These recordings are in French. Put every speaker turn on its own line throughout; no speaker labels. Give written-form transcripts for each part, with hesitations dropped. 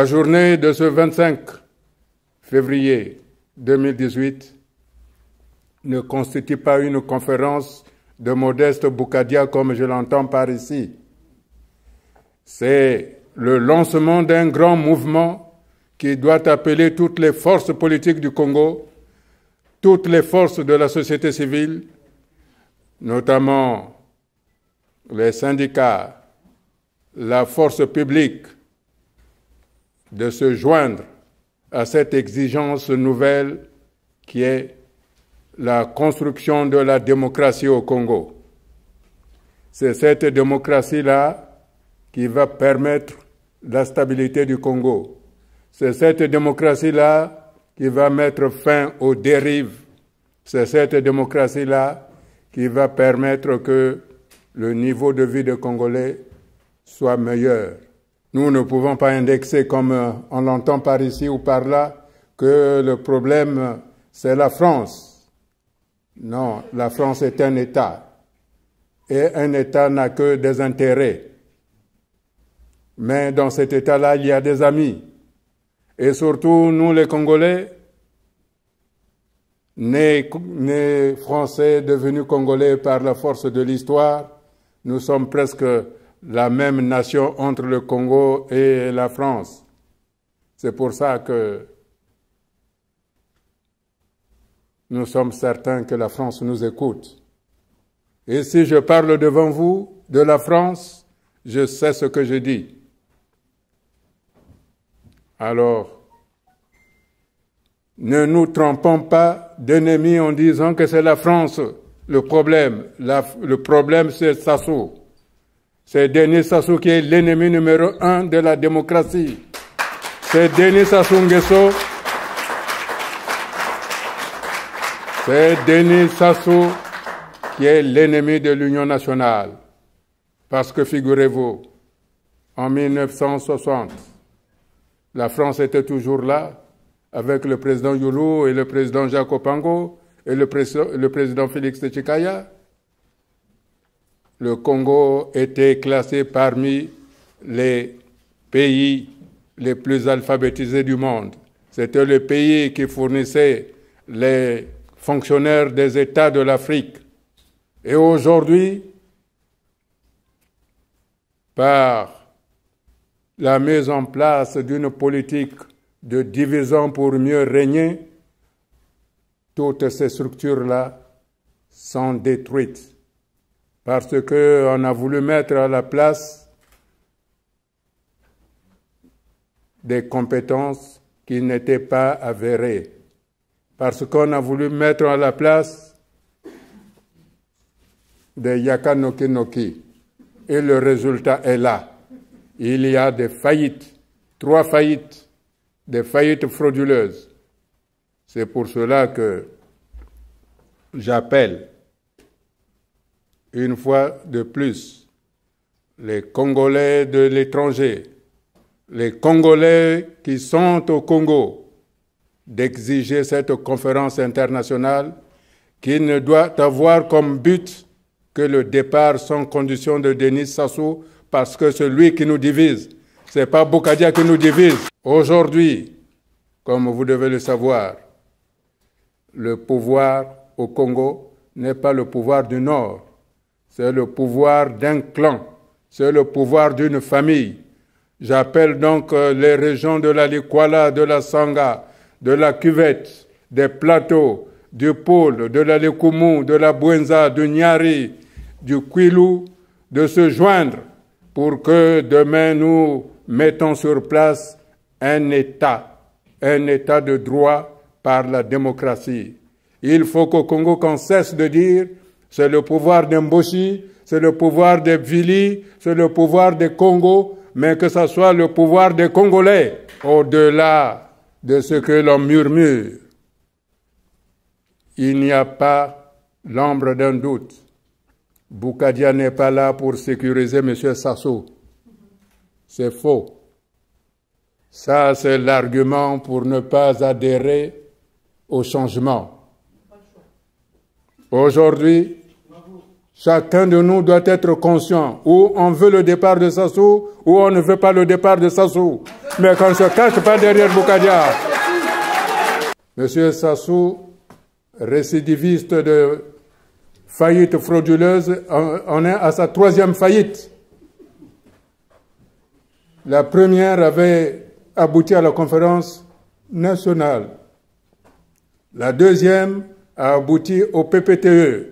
La journée de ce 25 février 2018 ne constitue pas une conférence de Modeste Boukadia comme je l'entends par ici. C'est le lancement d'un grand mouvement qui doit appeler toutes les forces politiques du Congo, toutes les forces de la société civile, notamment les syndicats, la force publique, de se joindre à cette exigence nouvelle qui est la construction de la démocratie au Congo. C'est cette démocratie-là qui va permettre la stabilité du Congo. C'est cette démocratie-là qui va mettre fin aux dérives. C'est cette démocratie-là qui va permettre que le niveau de vie des Congolais soit meilleur. Nous ne pouvons pas indexer, comme on l'entend par ici ou par là, que le problème, c'est la France. Non, la France est un État. Et un État n'a que des intérêts. Mais dans cet État-là, il y a des amis. Et surtout, nous les Congolais, nés Français, devenus Congolais par la force de l'histoire, nous sommes presque la même nation entre le Congo et la France. C'est pour ça que nous sommes certains que la France nous écoute. Et si je parle devant vous de la France, je sais ce que je dis. Alors, ne nous trompons pas d'ennemis en disant que c'est la France le problème. Le problème, c'est Sassou. C'est Denis Sassou qui est l'ennemi numéro 1 de la démocratie. C'est Denis Sassou Nguesso. C'est Denis Sassou qui est l'ennemi de l'Union nationale. Parce que figurez-vous, en 1960, la France était toujours là, avec le président Youlou et le président Jacques Opango et le président Félix Tshisekedi. Le Congo était classé parmi les pays les plus alphabétisés du monde. C'était le pays qui fournissait les fonctionnaires des États de l'Afrique. Et aujourd'hui, par la mise en place d'une politique de division pour mieux régner, toutes ces structures-là sont détruites. Parce qu'on a voulu mettre à la place des compétences qui n'étaient pas avérées. Parce qu'on a voulu mettre à la place des Yaka Noki Noki. Et le résultat est là. Il y a des faillites, 3 faillites, des faillites frauduleuses. C'est pour cela que j'appelle une fois de plus les Congolais de l'étranger, les Congolais qui sont au Congo, d'exiger cette conférence internationale qui ne doit avoir comme but que le départ sans condition de Denis Sassou, parce que c'est lui qui nous divise. Ce n'est pas Boukadia qui nous divise. Aujourd'hui, comme vous devez le savoir, le pouvoir au Congo n'est pas le pouvoir du Nord. C'est le pouvoir d'un clan, c'est le pouvoir d'une famille. J'appelle donc les régions de la Likwala, de la Sanga, de la Cuvette, des Plateaux, du Pôle, de la Likoumou, de la Bouenza, du Nyari, du Kwilu, de se joindre pour que demain nous mettons sur place un État de droit par la démocratie. Il faut qu'au Congo qu'on cesse de dire c'est le pouvoir d'Mboshi, c'est le pouvoir des Vili, c'est le pouvoir des Congo, mais que ce soit le pouvoir des Congolais, au-delà de ce que l'on murmure. Il n'y a pas l'ombre d'un doute. Boukadia n'est pas là pour sécuriser M. Sassou. C'est faux. Ça, c'est l'argument pour ne pas adhérer au changement. Aujourd'hui, chacun de nous doit être conscient où on veut le départ de Sassou ou on ne veut pas le départ de Sassou. Mais qu'on ne se cache pas derrière Boukadia. Monsieur Sassou, récidiviste de faillite frauduleuse, on est à sa 3e faillite. La première avait abouti à la conférence nationale. La deuxième a abouti au PPTE.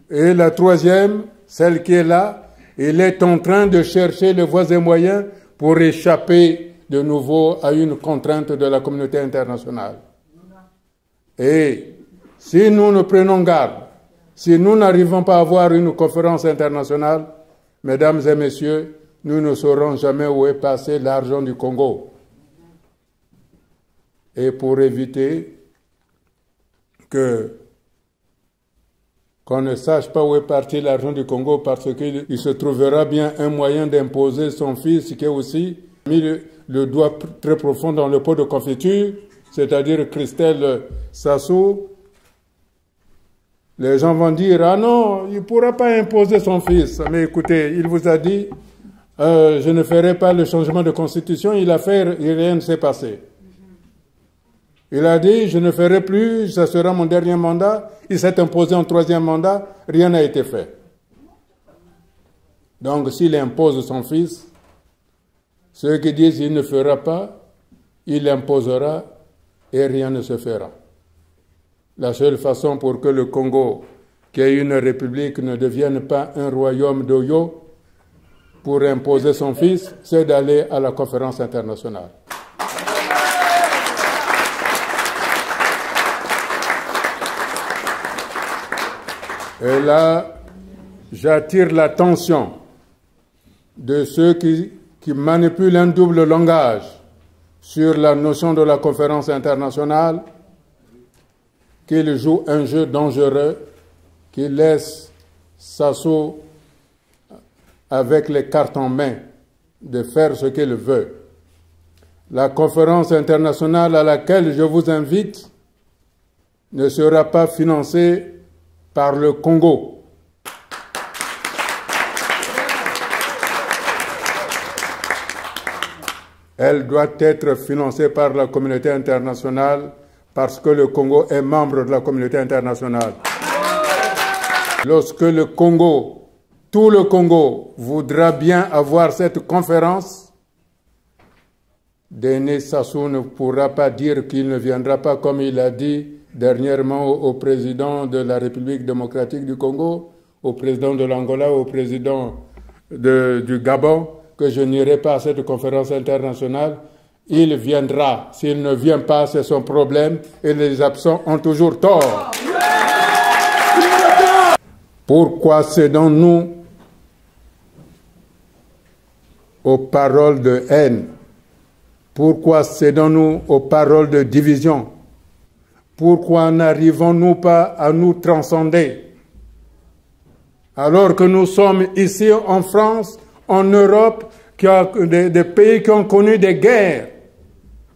Et la 3e, celle qui est là, il est en train de chercher les voies et moyens pour échapper de nouveau à une contrainte de la communauté internationale. Et si nous ne prenons garde, si nous n'arrivons pas à avoir une conférence internationale, mesdames et messieurs, nous ne saurons jamais où est passé l'argent du Congo. Et pour éviter qu'on ne sache pas où est parti l'argent du Congo, parce qu'il se trouvera bien un moyen d'imposer son fils qui a aussi mis le doigt très profond dans le pot de confiture, c'est-à-dire Christelle Sassou. Les gens vont dire, ah non, il ne pourra pas imposer son fils. Mais écoutez, il vous a dit, je ne ferai pas le changement de constitution, il a fait et rien ne s'est passé. Il a dit, je ne ferai plus, ce sera mon dernier mandat. Il s'est imposé un 3e mandat, rien n'a été fait. Donc s'il impose son fils, ceux qui disent qu'il ne fera pas, il imposera et rien ne se fera. La seule façon pour que le Congo, qui est une république, ne devienne pas un royaume d'Oyo, pour imposer son fils, c'est d'aller à la conférence internationale. Et là, j'attire l'attention de ceux qui manipulent un double langage sur la notion de la conférence internationale, qu'ils jouent un jeu dangereux, qu'ils laissent Sassou avec les cartes en main de faire ce qu'il veut. La conférence internationale à laquelle je vous invite ne sera pas financée par le Congo. Elle doit être financée par la communauté internationale parce que le Congo est membre de la communauté internationale. Lorsque le Congo, tout le Congo, voudra bien avoir cette conférence, Denis Sassou ne pourra pas dire qu'il ne viendra pas, comme il a dit dernièrement au président de la République démocratique du Congo, au président de l'Angola, au président du Gabon, que je n'irai pas à cette conférence internationale. Il viendra. S'il ne vient pas, c'est son problème et les absents ont toujours tort. Pourquoi cédons-nous aux paroles de haine? Pourquoi cédons-nous aux paroles de division? Pourquoi n'arrivons-nous pas à nous transcender? Alors que nous sommes ici en France, en Europe, des pays qui ont connu des guerres,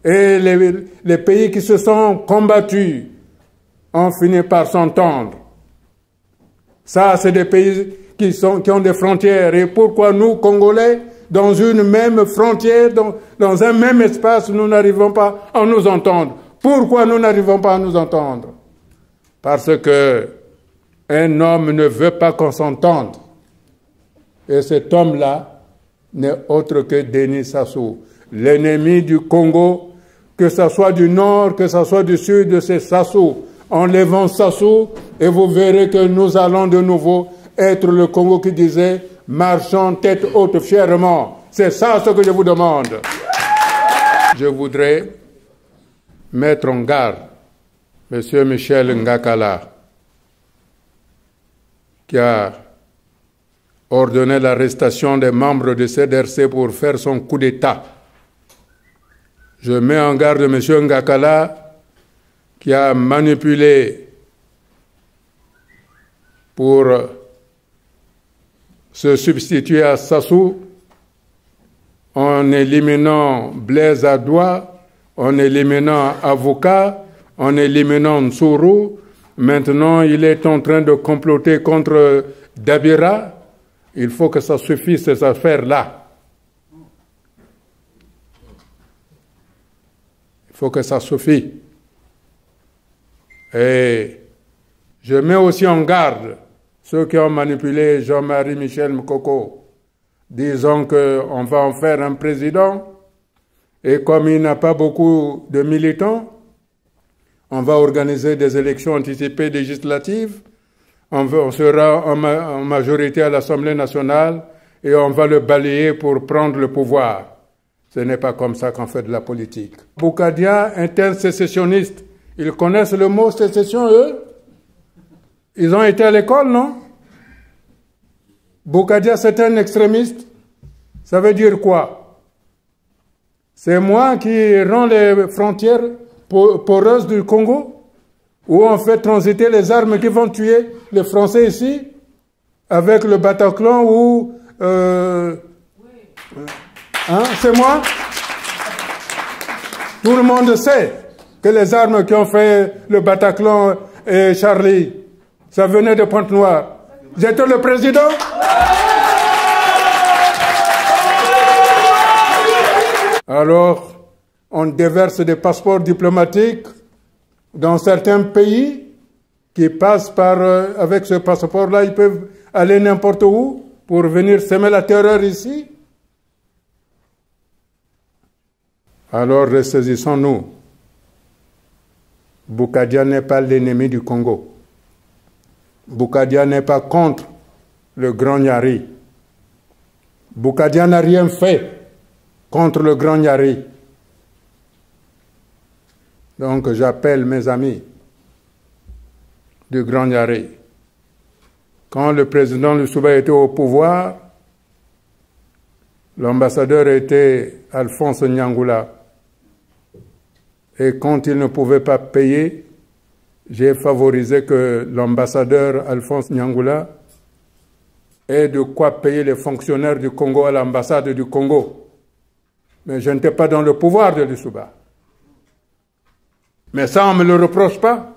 et les pays qui se sont combattus ont fini par s'entendre. Ça, c'est des pays qui ont des frontières. Et pourquoi nous, Congolais, dans une même frontière, dans un même espace, nous n'arrivons pas à nous entendre? Pourquoi nous n'arrivons pas à nous entendre? Parce que un homme ne veut pas qu'on s'entende. Et cet homme-là n'est autre que Denis Sassou, l'ennemi du Congo, que ce soit du nord, que ce soit du sud, c'est Sassou. Enlevons Sassou et vous verrez que nous allons de nouveau être le Congo qui disait « marchons tête haute fièrement ». C'est ça ce que je vous demande. Je voudrais mettre en garde M. Michel Ngakala, qui a ordonné l'arrestation des membres de CDRC pour faire son coup d'État. Je mets en garde M. Ngakala, qui a manipulé pour se substituer à Sassou en éliminant Blaise Adoua, en éliminant Avocat, en éliminant Nsuru. Maintenant, il est en train de comploter contre Dabira, il faut que ça suffise ces affaires-là. Il faut que ça suffise. Et je mets aussi en garde ceux qui ont manipulé Jean-Marie Michel Mokoko, disant qu'on va en faire un président, et comme il n'a pas beaucoup de militants, on va organiser des élections anticipées législatives, on sera en majorité à l'Assemblée nationale et on va le balayer pour prendre le pouvoir. Ce n'est pas comme ça qu'on fait de la politique. Bougadia est un sécessionniste. Ils connaissent le mot sécession, eux? Ils ont été à l'école, non? Bougadia, c'est un extrémiste. Ça veut dire quoi? C'est moi qui rends les frontières poreuses du Congo, où on fait transiter les armes qui vont tuer les Français ici, avec le Bataclan ou... c'est moi? Tout le monde sait que les armes qui ont fait le Bataclan et Charlie, ça venait de Pointe-Noire. J'étais le président. Alors, on déverse des passeports diplomatiques dans certains pays qui passent par... avec ce passeport-là, ils peuvent aller n'importe où pour venir semer la terreur ici. Alors, ressaisissons-nous. Bougadia n'est pas l'ennemi du Congo. Bougadia n'est pas contre le Grand Nyari. Bougadia n'a rien fait contre le Grand Nyari. Donc j'appelle mes amis du Grand Nyari. Quand le président Lissouba était au pouvoir, l'ambassadeur était Alphonse Nyangula. Et quand il ne pouvait pas payer, j'ai favorisé que l'ambassadeur Alphonse Nyangula ait de quoi payer les fonctionnaires du Congo à l'ambassade du Congo. Mais je n'étais pas dans le pouvoir de Lissouba. Mais ça, on ne me le reproche pas.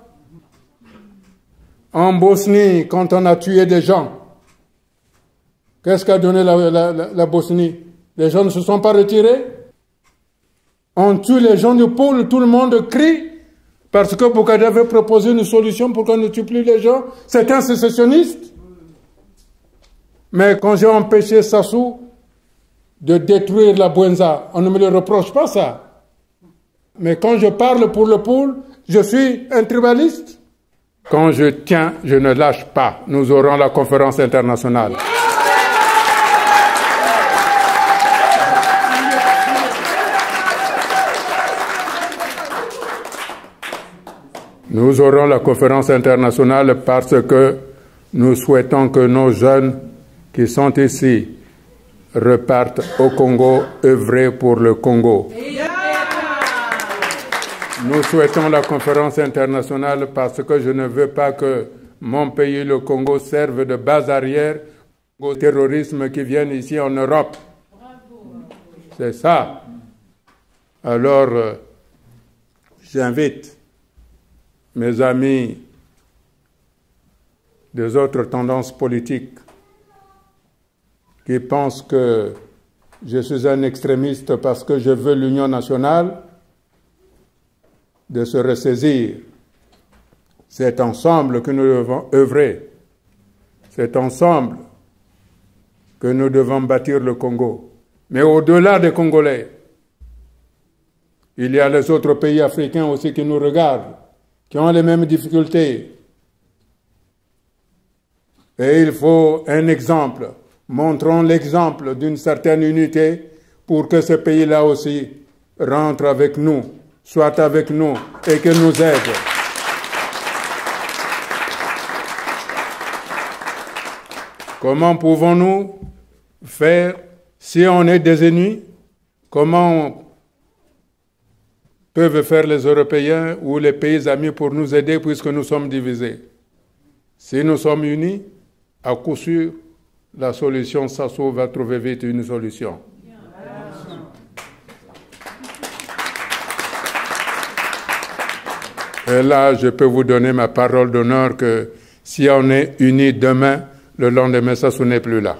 En Bosnie, quand on a tué des gens, qu'est-ce qu'a donné la Bosnie? Les gens ne se sont pas retirés. On tue les gens du pôle, tout le monde crie, parce que Bougadia avait proposé une solution pour qu'on ne tue plus les gens. C'est un sécessionniste. Mais quand j'ai empêché Sassou de détruire la Bouenza, on ne me le reproche pas ça. Mais quand je parle pour le pôle, je suis un tribaliste. Quand je tiens, je ne lâche pas. Nous aurons la conférence internationale. Nous aurons la conférence internationale parce que nous souhaitons que nos jeunes qui sont ici repartent au Congo, œuvrer pour le Congo. Nous souhaitons la conférence internationale parce que je ne veux pas que mon pays, le Congo, serve de base arrière au terrorisme qui vient ici en Europe. C'est ça. Alors, j'invite mes amis des autres tendances politiques qui pensent que je suis un extrémiste parce que je veux l'union nationale, de se ressaisir. C'est ensemble que nous devons œuvrer. C'est ensemble que nous devons bâtir le Congo. Mais au-delà des Congolais, il y a les autres pays africains aussi qui nous regardent, qui ont les mêmes difficultés. Et il faut un exemple. Montrons l'exemple d'une certaine unité pour que ce pays-là aussi rentre avec nous, soit avec nous et que nous aide. Comment pouvons-nous faire si on est désunis? Comment peuvent faire les Européens ou les pays amis pour nous aider puisque nous sommes divisés? Si nous sommes unis, à coup sûr, la solution Sassou va trouver vite une solution. Et là, je peux vous donner ma parole d'honneur que si on est unis demain, le lendemain, Sassou n'est plus là.